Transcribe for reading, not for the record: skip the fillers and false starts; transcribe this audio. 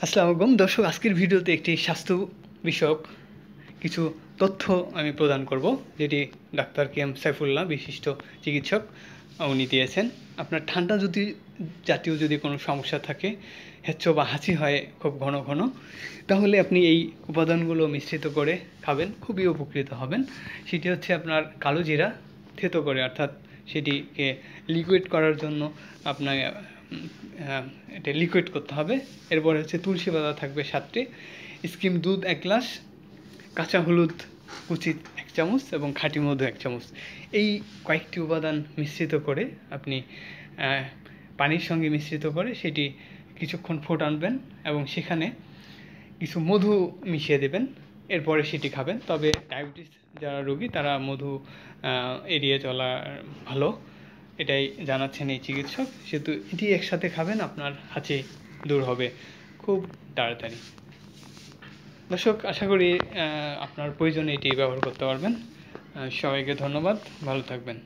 আসসালামু আলাইকুম দর্শক, আজকের ভিডিওতে একটি স্বাস্থ্য বিষয়ক কিছু তথ্য আমি প্রদান করব, যেটি ডাক্তার কে এম সাইফুল্লাহ বিশিষ্ট চিকিৎসক উনি দিয়েছেন। আপনার ঠান্ডা জাতীয় যদি কোনো সমস্যা থাকে, হেঁচো বা হাঁচি হয় খুব ঘন ঘন, তাহলে আপনি এই উপাদানগুলো মিশ্রিত করে খাবেন, খুবই উপকৃত হবেন। সেটি হচ্ছে আপনার কালো জিরা থেতো করে, অর্থাৎ সেটিকে লিকুইড করার জন্য আপনার এটা লিকুইড করতে হবে। এরপরে হচ্ছে তুলসী পাতা থাকবে 7টি, স্কিম দুধ 1 গ্লাস, কাঁচা হলুদ কুচি 1 চামচ এবং খাঁটি মধু 1 চামচ। এই কয়েকটি উপাদান মিশ্রিত করে আপনি পানির সঙ্গে মিশ্রিত করে সেটি কিছুক্ষণ ফোটানবেন এবং সেখানে কিছু মধু মিশিয়ে দেবেন। এরপরে সেটি খাবেন। তবে ডায়াবেটিস যারা রোগী তারা মধু এড়িয়ে চলা ভালো, এটাই জানাচ্ছেন এই চিকিৎসক। সেহেতু এটি একসাথে খাবেন, আপনার হাঁচি দূর হবে খুব তাড়াতাড়ি। দর্শক, আশা করি আপনার প্রয়োজনে এটি ব্যবহার করতে পারবেন। সবাইকে ধন্যবাদ, ভালো থাকবেন।